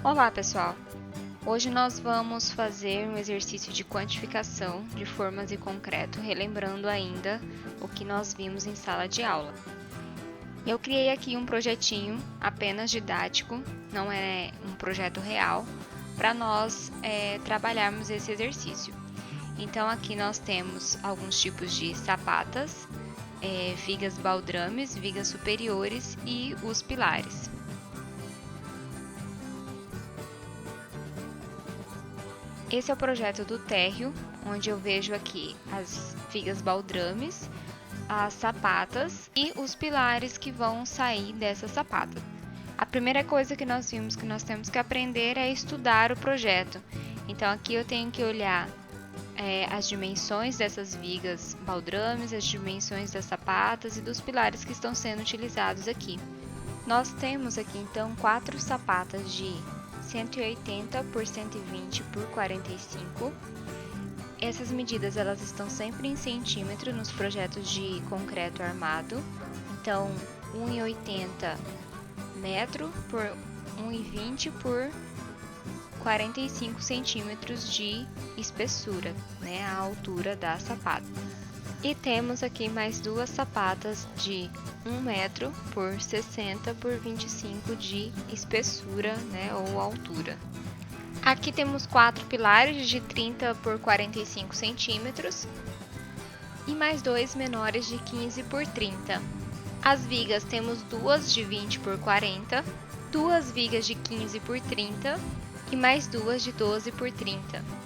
Olá, pessoal! Hoje nós vamos fazer um exercício de quantificação de formas e concreto, relembrando ainda o que nós vimos em sala de aula. Eu criei aqui um projetinho apenas didático, não é um projeto real, para nós trabalharmos esse exercício. Então aqui nós temos alguns tipos de sapatas, vigas baldrames, vigas superiores e os pilares. Esse é o projeto do térreo, onde eu vejo aqui as vigas baldrames, as sapatas e os pilares que vão sair dessa sapata. A primeira coisa que nós vimos que nós temos que aprender é estudar o projeto. Então aqui eu tenho que olhar as dimensões dessas vigas baldrames, as dimensões das sapatas e dos pilares que estão sendo utilizados aqui. Nós temos aqui então 4 sapatas de 180 por 120 por 45. Essas medidas elas estão sempre em centímetro nos projetos de concreto armado. Então 1,80 metro por 1,20 por 45 centímetros de espessura, né, a altura da sapata. E temos aqui mais duas sapatas de 1 metro por 60 por 25 de espessura, né, ou altura. Aqui temos 4 pilares de 30 por 45 centímetros e mais 2 menores de 15 por 30. As vigas temos duas de 20 por 40, duas vigas de 15 por 30 e mais duas de 12 por 30.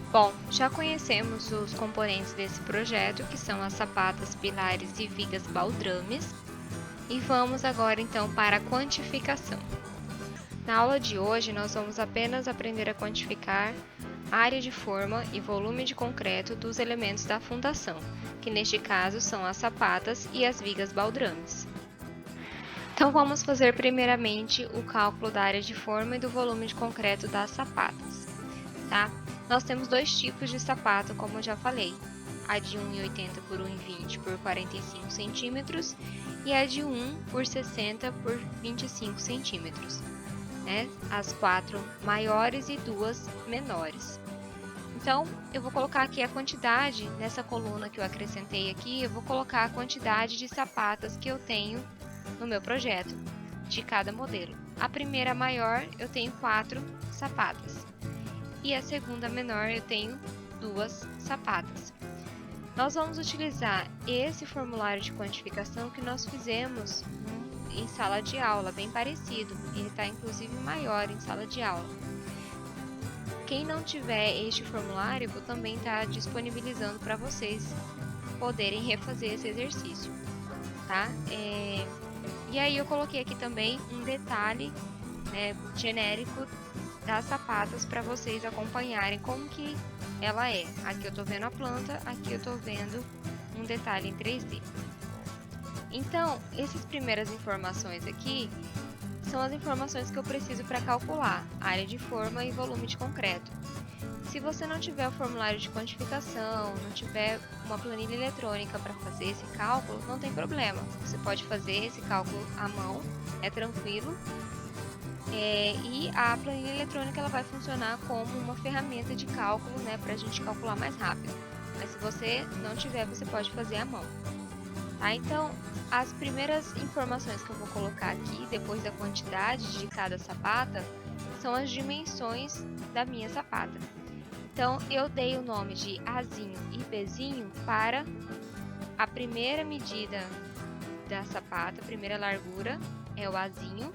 Bom, já conhecemos os componentes desse projeto, que são as sapatas, pilares e vigas baldrames, e vamos agora então para a quantificação. Na aula de hoje, nós vamos apenas aprender a quantificar área de forma e volume de concreto dos elementos da fundação, que neste caso são as sapatas e as vigas baldrames. Então vamos fazer primeiramente o cálculo da área de forma e do volume de concreto das sapatas, tá? Nós temos dois tipos de sapato, como eu já falei, a de 1,80 por 1,20 por 45 centímetros e a de 1 por 60 por 25 centímetros, né? As 4 maiores e 2 menores. Então, eu vou colocar aqui a quantidade, nessa coluna que eu acrescentei aqui, eu vou colocar a quantidade de sapatas que eu tenho no meu projeto, de cada modelo. A primeira maior, eu tenho 4 sapatas. E a segunda menor eu tenho 2 sapatas. Nós vamos utilizar esse formulário de quantificação que nós fizemos em sala de aula, bem parecido. Ele está inclusive maior em sala de aula. Quem não tiver este formulário, eu vou também estar disponibilizando para vocês poderem refazer esse exercício, tá? E aí eu coloquei aqui também um detalhe genérico das sapatas para vocês acompanharem como que ela é. Aqui eu tô vendo a planta, aqui eu tô vendo um detalhe em 3D. Então, essas primeiras informações aqui são as informações que eu preciso para calcular área de forma e volume de concreto. Se você não tiver o formulário de quantificação, não tiver uma planilha eletrônica para fazer esse cálculo, não tem problema. Você pode fazer esse cálculo à mão, é tranquilo. E a planilha eletrônica ela vai funcionar como uma ferramenta de cálculo, né, para a gente calcular mais rápido. Mas se você não tiver, você pode fazer à mão. Tá? Então, as primeiras informações que eu vou colocar aqui, depois da quantidade de cada sapata, são as dimensões da minha sapata. Então, eu dei o nome de Azinho e Bzinho para a primeira medida da sapata, a primeira largura é o Azinho,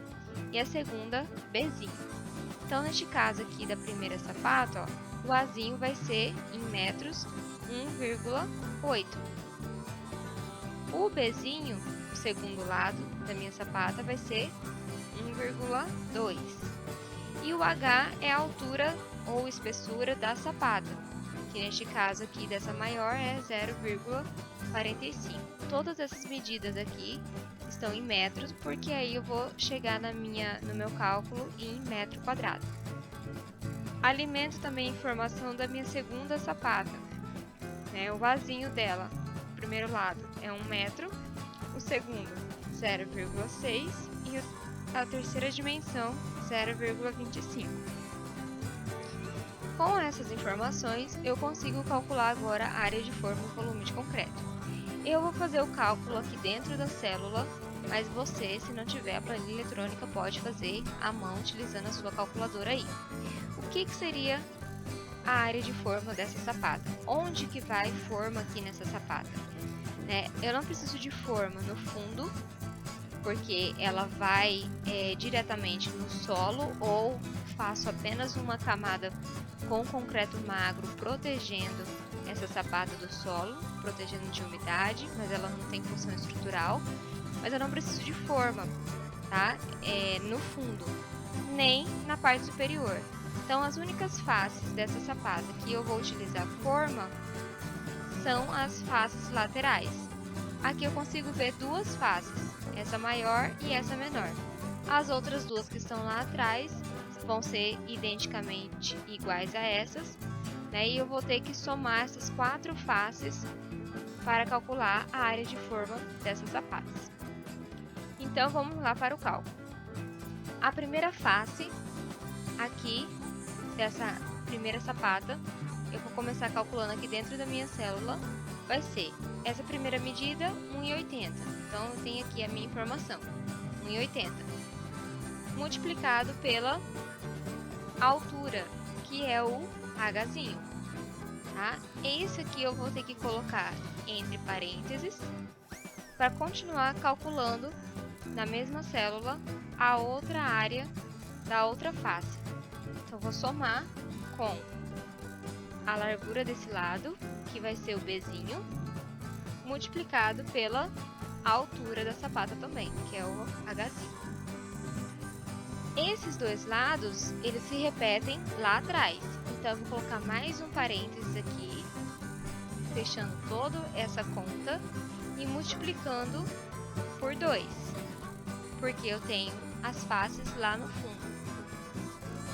e a segunda, Bzinho. Então, neste caso aqui da primeira sapata, ó, o Azinho vai ser em metros 1,8. O Bzinho, o segundo lado da minha sapata, vai ser 1,2. E o H é a altura ou espessura da sapata, que neste caso aqui dessa maior é 0,45. Todas essas medidas aqui estão em metros, porque aí eu vou chegar no meu cálculo em metro quadrado. Alimento também a informação da minha segunda sapata, né? O vasinho dela, o primeiro lado é 1 metro, o segundo 0,6 e o a terceira dimensão, 0,25. Com essas informações, eu consigo calcular agora a área de forma e volume de concreto. Eu vou fazer o cálculo aqui dentro da célula, mas você, se não tiver a planilha eletrônica, pode fazer à mão utilizando a sua calculadora aí. O que seria a área de forma dessa sapata? Onde que vai forma aqui nessa sapata? Eu não preciso de forma no fundo, porque ela vai diretamente no solo, ou faço apenas uma camada com concreto magro protegendo essa sapata do solo, protegendo de umidade, mas ela não tem função estrutural. Mas eu não preciso de forma, tá? No fundo, nem na parte superior. Então, as únicas faces dessa sapata que eu vou utilizar forma são as faces laterais. Aqui eu consigo ver duas faces, essa maior e essa menor. As outras duas que estão lá atrás vão ser identicamente iguais a essas, né? E eu vou ter que somar essas 4 faces para calcular a área de forma dessas sapatas. Então, vamos lá para o cálculo. A primeira face aqui dessa primeira sapata, eu vou começar calculando aqui dentro da minha célula, vai ser essa primeira medida, 1,80. Então, eu tenho aqui a minha informação, 1,80, multiplicado pela altura, que é o Hzinho, tá? Esse aqui eu vou ter que colocar entre parênteses para continuar calculando na mesma célula a outra área da outra face. Então, vou somar com a largura desse lado, que vai ser o Bzinho, multiplicado pela altura da sapata também, que é o Hzinho. Esses dois lados, eles se repetem lá atrás. Então, eu vou colocar mais um parênteses aqui, fechando toda essa conta e multiplicando por 2, porque eu tenho as faces lá no fundo.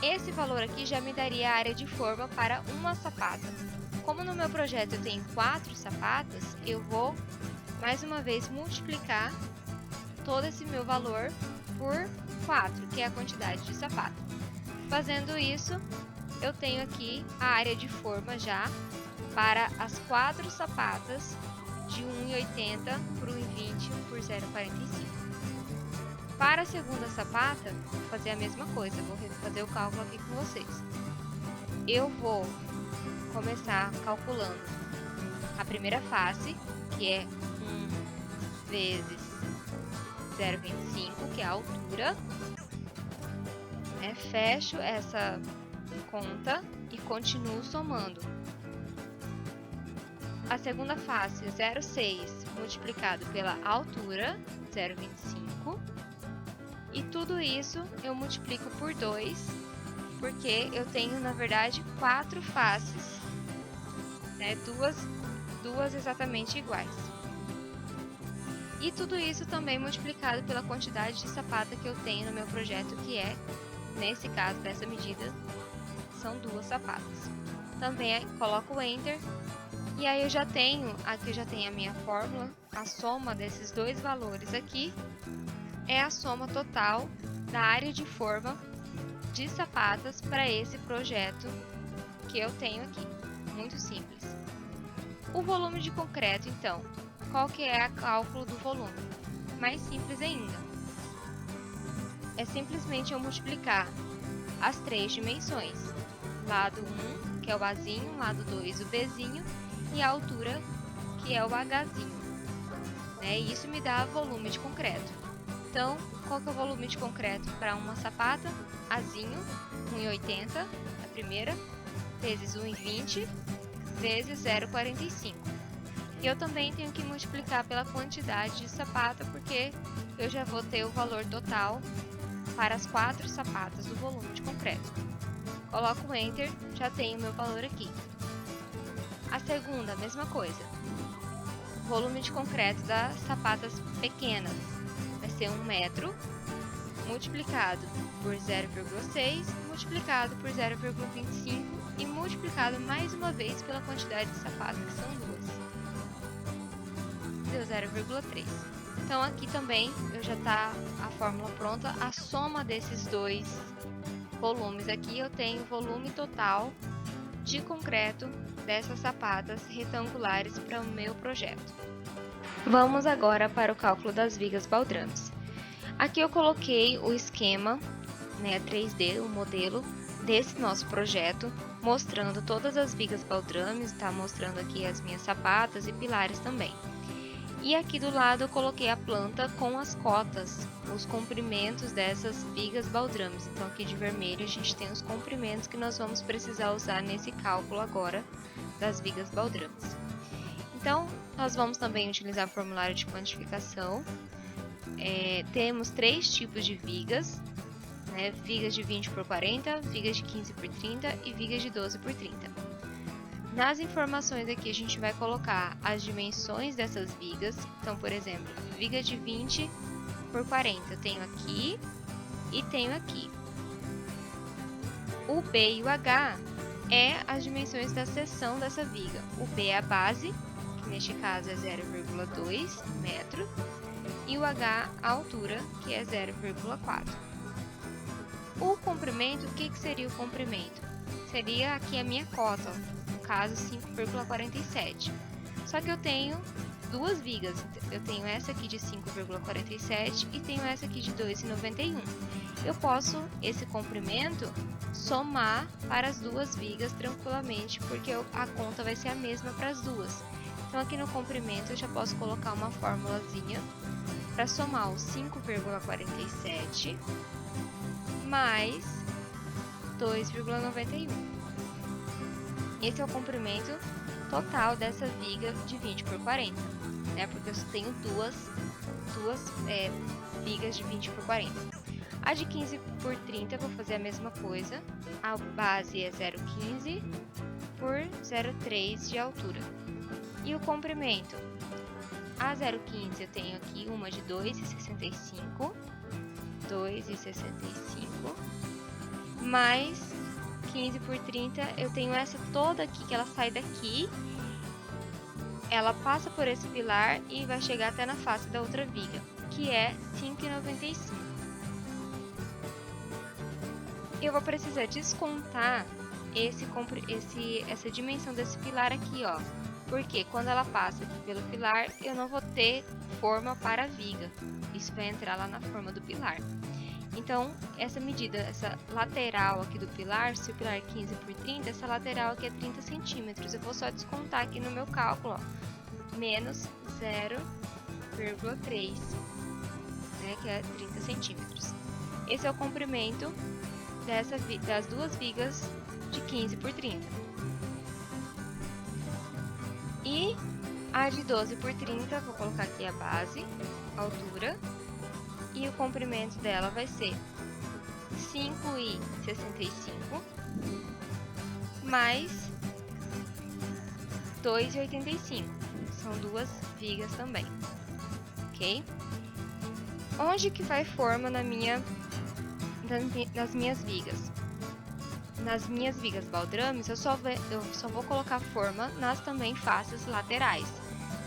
Esse valor aqui já me daria a área de forma para uma sapata. Como no meu projeto eu tenho 4 sapatas, eu vou mais uma vez multiplicar todo esse meu valor por 4, que é a quantidade de sapata. Fazendo isso, eu tenho aqui a área de forma já para as 4 sapatas de 1,80 por 1,20 por 0,45. Para a segunda sapata, vou fazer a mesma coisa, vou fazer o cálculo aqui com vocês. Eu vou começar calculando a primeira face, que é 1 vezes 0,25, que é a altura. Fecho essa conta e continuo somando. A segunda face, 0,6 multiplicado pela altura, 0,25. E tudo isso eu multiplico por 2, porque eu tenho, na verdade, 4 faces, né? Duas exatamente iguais. E tudo isso também multiplicado pela quantidade de sapata que eu tenho no meu projeto, que é, nesse caso, dessa medida, são 2 sapatas. Também coloco o Enter, e aí eu já tenho, aqui eu já tenho a minha fórmula, a soma desses dois valores aqui, é a soma total da área de forma de sapatas para esse projeto que eu tenho aqui. Muito simples. O volume de concreto, então, qual que é o cálculo do volume? Mais simples ainda. É simplesmente eu multiplicar as 3 dimensões. Lado 1, que é o Azinho, lado 2, o Bzinho, e a altura, que é o Hzinho. Isso me dá volume de concreto. Então, qual que é o volume de concreto para uma sapata? Azinho, 1,80, a primeira, vezes 1,20, vezes 0,45. E eu também tenho que multiplicar pela quantidade de sapata, porque eu já vou ter o valor total para as 4 sapatas do volume de concreto. Coloco o Enter, já tenho o meu valor aqui. A segunda, mesma coisa. Volume de concreto das sapatas pequenas vai ser 1 metro, multiplicado por 0,6, multiplicado por 0,25 e multiplicado mais uma vez pela quantidade de sapatos, que são 2. Deu 0,3. Então aqui também eu já tá a fórmula pronta, a soma desses dois volumes aqui, eu tenho o volume total de concreto dessas sapatas retangulares para o meu projeto. Vamos agora para o cálculo das vigas baldrames. Aqui eu coloquei o esquema, né, 3D, o modelo desse nosso projeto, mostrando todas as vigas baldrames, tá mostrando aqui as minhas sapatas e pilares também. E aqui do lado eu coloquei a planta com as cotas, os comprimentos dessas vigas baldrames. Então aqui de vermelho a gente tem os comprimentos que nós vamos precisar usar nesse cálculo agora das vigas baldrames. Então nós vamos também utilizar o formulário de quantificação. Temos 3 tipos de vigas, né? Vigas de 20 por 40, vigas de 15 por 30 e vigas de 12 por 30. Nas informações aqui a gente vai colocar as dimensões dessas vigas. Então, por exemplo, viga de 20 por 40 eu tenho aqui e tenho aqui. O B e o H é as dimensões da seção dessa viga. O B é a base, que neste caso é 0,2 metro, e o H a altura, que é 0,4. O comprimento, o que seria o comprimento? Seria aqui a minha cota, no caso 5,47. Só que eu tenho duas vigas, eu tenho essa aqui de 5,47 e tenho essa aqui de 2,91. Eu posso, esse comprimento, somar para as duas vigas tranquilamente, porque a conta vai ser a mesma para as duas. Então aqui no comprimento eu já posso colocar uma formulazinha para somar o 5,47 mais 2,91. Esse é o comprimento total dessa viga de 20 por 40, né? Porque eu tenho duas vigas de 20 por 40. A de 15 por 30 eu vou fazer a mesma coisa. A base é 0,15 por 0,3 de altura. E o comprimento? A 0,15 eu tenho aqui uma de 2,65. 2,65 mais 15 por 30, eu tenho essa toda aqui, que ela sai daqui, ela passa por esse pilar e vai chegar até na face da outra viga, que é 5,95. Eu vou precisar descontar essa dimensão desse pilar aqui, ó, porque quando ela passa aqui pelo pilar, eu não vou ter forma para a viga, isso vai entrar lá na forma do pilar. Então, essa medida, essa lateral aqui do pilar, se o pilar é 15 por 30, essa lateral aqui é 30 centímetros. Eu vou só descontar aqui no meu cálculo, ó, menos 0,3, né, que é 30 centímetros. Esse é o comprimento das duas vigas de 15 por 30. E a de 12 por 30, vou colocar aqui a base, a altura. E o comprimento dela vai ser 5,65 mais 2,85. São duas vigas também, ok? Onde que vai forma nas minhas vigas? Nas minhas vigas baldrames, eu só vou colocar forma nas também faces laterais.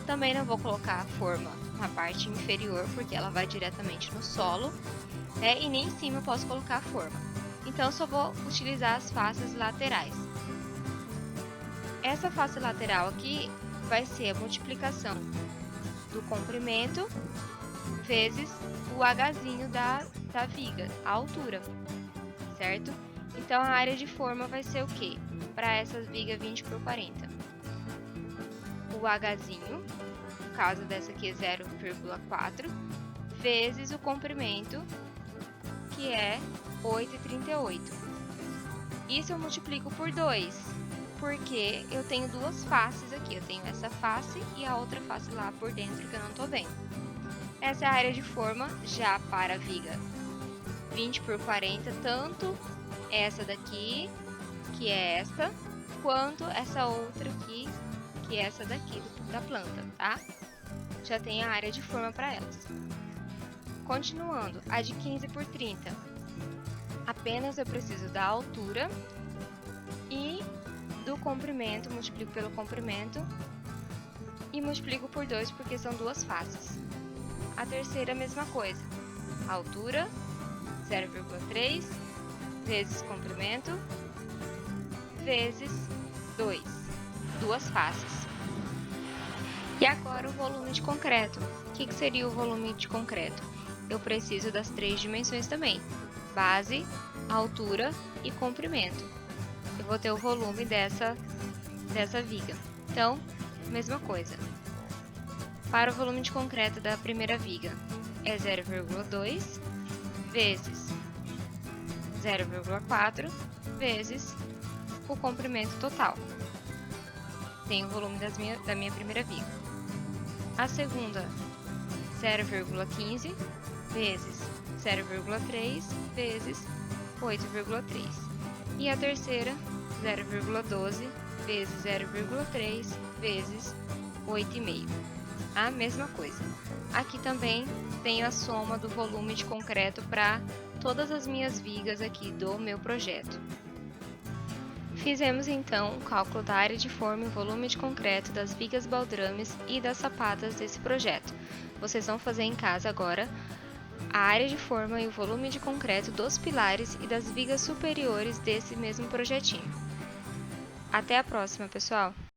Também não vou colocar a forma na parte inferior, porque ela vai diretamente no solo, né? E nem em cima eu posso colocar a forma. Então eu só vou utilizar as faces laterais. Essa face lateral aqui vai ser a multiplicação do comprimento vezes o Hzinho da viga, a altura, certo? Então a área de forma vai ser o que? Para essas vigas 20 por 40. O Hzinho, no caso dessa aqui é 0,4, vezes o comprimento, que é 8,38. Isso eu multiplico por 2, porque eu tenho duas faces aqui. Eu tenho essa face e a outra face lá por dentro que eu não estou vendo. Essa é a área de forma já para a viga 20 por 40, tanto essa daqui, que é essa, quanto essa outra aqui, que é essa daqui da planta, tá? Já tem a área de forma para elas. Continuando, a de 15 por 30, apenas eu preciso da altura e do comprimento, multiplico pelo comprimento e multiplico por 2 porque são duas faces. A terceira, a mesma coisa. Altura, 0,3 vezes comprimento, vezes 2. Duas faces. E agora o volume de concreto. O que seria o volume de concreto? Eu preciso das 3 dimensões também. Base, altura e comprimento. Eu vou ter o volume dessa viga. Então, mesma coisa. Para o volume de concreto da primeira viga, é 0,2 vezes 0,4 vezes o comprimento total. Tem o volume da minha primeira viga. A segunda, 0,15 vezes 0,3 vezes 8,3. E a terceira, 0,12 vezes 0,3 vezes 8,5. A mesma coisa. Aqui também tenho a soma do volume de concreto para todas as minhas vigas aqui do meu projeto. Fizemos então o cálculo da área de forma e volume de concreto das vigas baldrames e das sapatas desse projeto. Vocês vão fazer em casa agora a área de forma e o volume de concreto dos pilares e das vigas superiores desse mesmo projetinho. Até a próxima, pessoal!